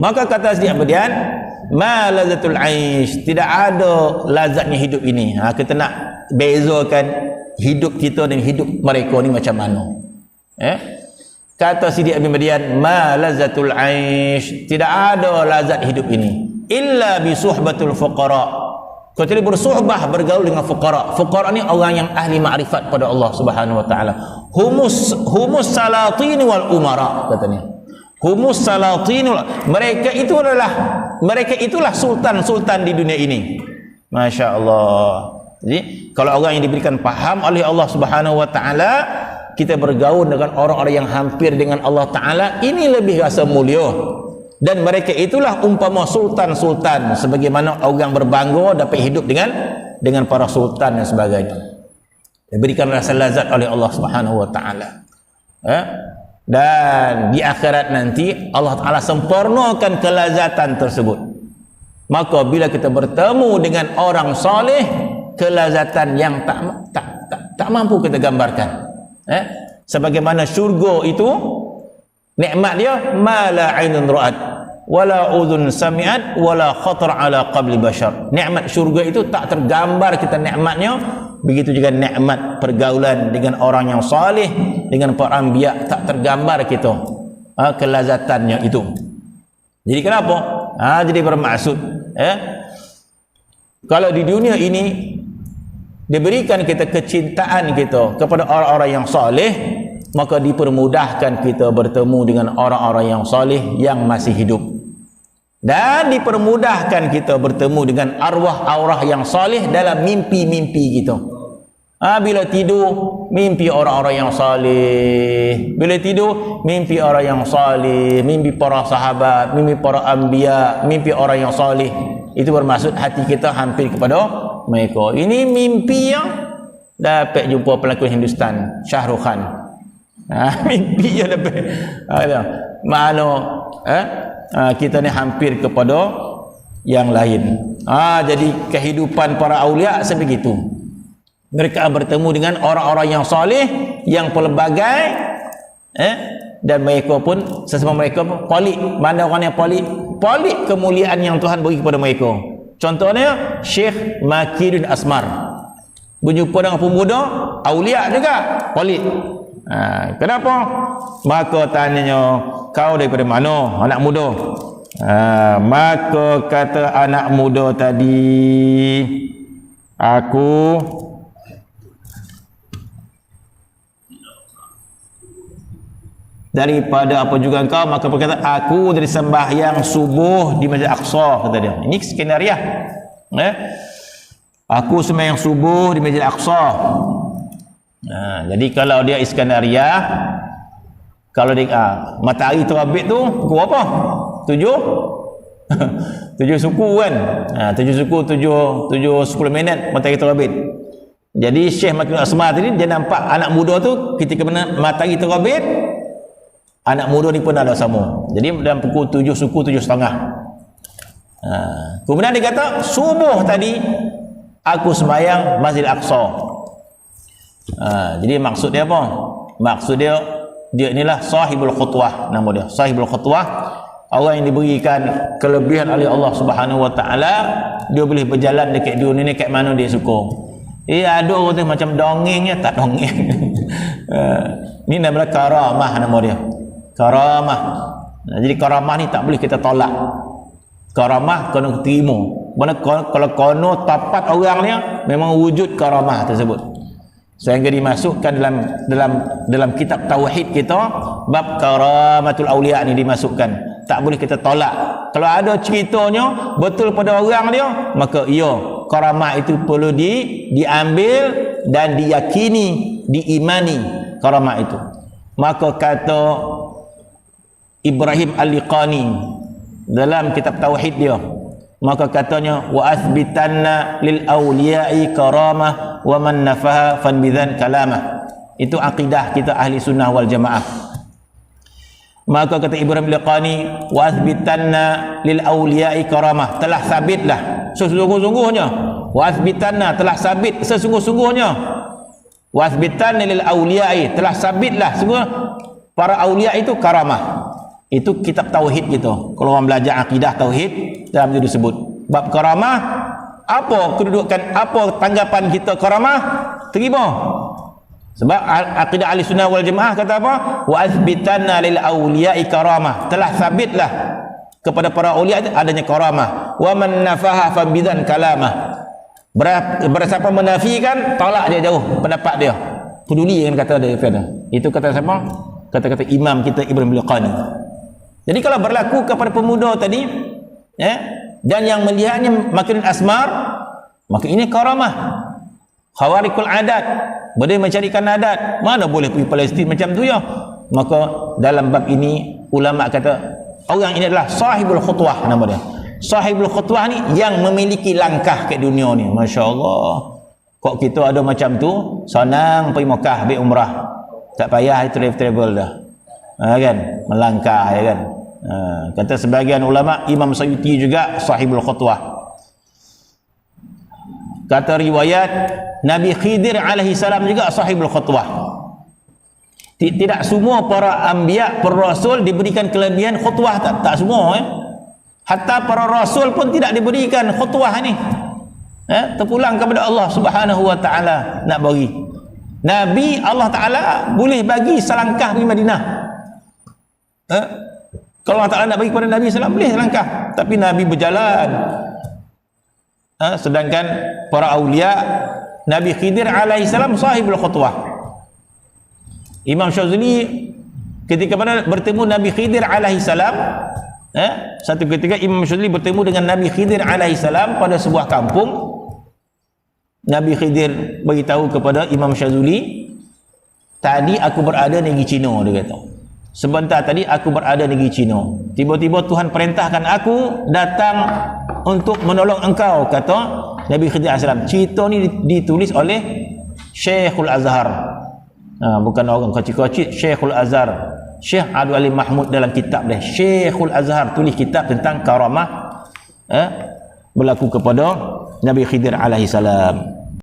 Maka kata Siti Abdian, ma lazatul aish, tidak ada lazatnya hidup ini. Kita nak bezakan hidup kita dan hidup mereka ni macam mana. Kata Siti Abdian, ma lazatul aish, tidak ada lazat hidup ini illa bi suhbatul fuqara, kecuali bersuhbah, bergaul dengan fuqara. Fuqara ni orang yang ahli makrifat pada Allah Subhanahu wa taala. Humus salatin wal umara, katanya. Humus salatin, mereka itulah sultan-sultan di dunia ini. Masya Allah. Jadi kalau orang yang diberikan faham oleh Allah Subhanahu wa taala, kita bergaul dengan orang-orang yang hampir dengan Allah taala, ini lebih rasa mulia. Dan mereka itulah umpama sultan-sultan, sebagaimana orang berbangga dapat hidup dengan para sultan dan sebagainya. Diberikan rasa lazat oleh Allah Subhanahu wa taala. Dan di akhirat nanti Allah taala sempurnakan kelazatan tersebut. Maka bila kita bertemu dengan orang soleh, kelazatan yang tak mampu kita gambarkan. Sebagaimana syurga itu, nikmat dia mala ainun ra'at wala udhun sami'at wala khatar ala qabli bashar. Nikmat syurga itu tak tergambar kita nikmatnya. Begitu juga nikmat pergaulan dengan orang yang salih, dengan para anbiya, tak tergambar kita kelazatannya itu. Jadi kenapa? Jadi bermaksud kalau di dunia ini diberikan kita kecintaan kita kepada orang-orang yang salih, maka dipermudahkan kita bertemu dengan orang-orang yang salih yang masih hidup, dan dipermudahkan kita bertemu dengan arwah-arwah yang salih dalam mimpi-mimpi kita. Bila tidur mimpi orang-orang yang salih, bila tidur mimpi orang yang salih, mimpi para sahabat, mimpi para anbiya, mimpi orang yang salih. Itu bermaksud hati kita hampir kepada mereka. Ini mimpi yang dapat jumpa pelakon Hindustan Shah Rukh Khan. Mimpi yang dapat kita ni hampir kepada yang lain. Jadi kehidupan para awliya sebegitu. Mereka bertemu dengan orang-orang yang soleh, yang pelbagai, dan mereka pun sesama mereka pun pelik. Mana orang yang pelik? Pelik kemuliaan yang Tuhan beri kepada mereka. Contohnya Syekh Makidun Asmar berjumpa dengan pemuda awliya juga, pelik. Kenapa? Maka tanyanya, kau daripada mana, anak muda? Maka kata anak muda tadi, aku daripada apa juga engkau. Maka berkata, aku dari sembahyang subuh di Masjid Aqsa, kata dia. Ini skenario. Aku sembahyang subuh di Masjid Aqsa. Jadi kalau dia Iskandaria, kalau dia matahari terbit tu pukul apa? 7 suku kan? 7 suku 7 10 minit matahari terbit. Jadi Syekh Makidun Asmar tadi dia nampak anak muda tu ketika matahari terbit, anak muda ni pun ada sama. Jadi dalam pukul 7 suku 7.30. Kemudian dia kata, subuh tadi aku sembahyang Masjid Aqsa. Jadi maksud dia apa? Maksud dia inilah sahibul khutwah, nama dia sahibul khutwah. Orang yang diberikan kelebihan oleh Allah Subhanahu wa taala, dia boleh berjalan dekat dunia ni kat mana dia suka. Ada orang tu macam dongengnya, tak dongeng. Ni nama karamah, nama dia karamah. Jadi karamah ni tak boleh kita tolak. Karamah kena terima. Mana kalau kono tapat orangnya, memang wujud karamah tersebut. Sehingga dimasukkan dalam kitab tauhid kita, bab karamatul aulia ni dimasukkan. Tak boleh kita tolak. Kalau ada ceritanya betul pada orang dia, maka iya, karamah itu perlu diambil dan diyakini, diimani karamah itu. Maka kata Ibrahim Al-Liqani dalam kitab tauhid dia, maka katanya, wa athbitanna lil awliya'i karamah wa man nafaha fanbidhan kalamah. Itu akidah kita ahli sunnah wal jamaah. Maka kata Ibrahim Al-Liqani, wa athbitanna lil awliya'i karamah, telah sabitlah sesungguh-sungguhnya. Wa athbitanna, telah sabit sesungguh-sungguhnya. Wa athbitanna lil awliya'i, telah sabitlah sungguh para awliya itu karamah. Itu kitab tauhid gitu. Kalau orang belajar akidah tauhid, dalam itu disebut bab karamah. Apa kedudukan, apa tanggapan kita karamah? Terima. Sebab akidah ahli sunnah wal jamaah kata apa? Wa azbitanna lil awliya'i karamah. Telah sabitlah kepada para aulia adanya karamah. Wa man nafaha fa bidzan kalamah. Bersiapa menafikan, tolak dia jauh pendapat dia. Peduli dengan kata dia. Itu kata siapa? Kata-kata imam kita Ibn Bilqani. Jadi kalau berlaku kepada pemuda tadi, dan yang melihatnya makin asmar, maka ini karamah. Khawarikul adat, boleh mencarikan adat. Mana boleh pergi Palestin macam tu ya? Maka dalam bab ini ulama kata orang ini adalah sahibul khutwah, nama dia. Sahibul khutwah ni yang memiliki langkah ke dunia ni. Masya Allah. Kok kita ada macam tu, senang pergi Mekah, pergi umrah, tak payah travel dah, kan, melangkah, ya kan. Kata sebagian ulama, Imam Suyuti juga sahibul khutwah. Kata riwayat, Nabi Khidir alaihi salam juga sahibul khutwah. Tidak semua para anbiya, para rasul diberikan kelebihan khutwah, tak semua. Hatta para rasul pun tidak diberikan khutwah ni. Terpulang kepada Allah Subhanahu wa taala nak bagi. Nabi Allah Taala boleh bagi selangkah pergi Madinah. Kalau Allah Taala nak bagi kepada Nabi sallallahu boleh selangkah, tapi Nabi berjalan. Sedangkan para aulia, Nabi Khidir alaihi salam sahibul khutwah. Imam Syazili ketika mana bertemu Nabi Khidir alaihi salam, satu ketika Imam Syazili bertemu dengan Nabi Khidir alaihi salam pada sebuah kampung. Nabi Khidir beritahu kepada Imam Syazili, tadi aku berada negeri Cina, dia kata. Sebentar tadi aku berada negeri Cina. Tiba-tiba Tuhan perintahkan aku datang untuk menolong engkau, kata Nabi Khidir alaihi salam. Cerita ni ditulis oleh Syekhul Azhar. Bukan orang kecil-kecil, Syekhul Azhar. Syekh Abdul Alim Mahmud dalam kitab dia, Syekhul Azhar, tulis kitab tentang karamah berlaku kepada Nabi Khidir alaihi salam.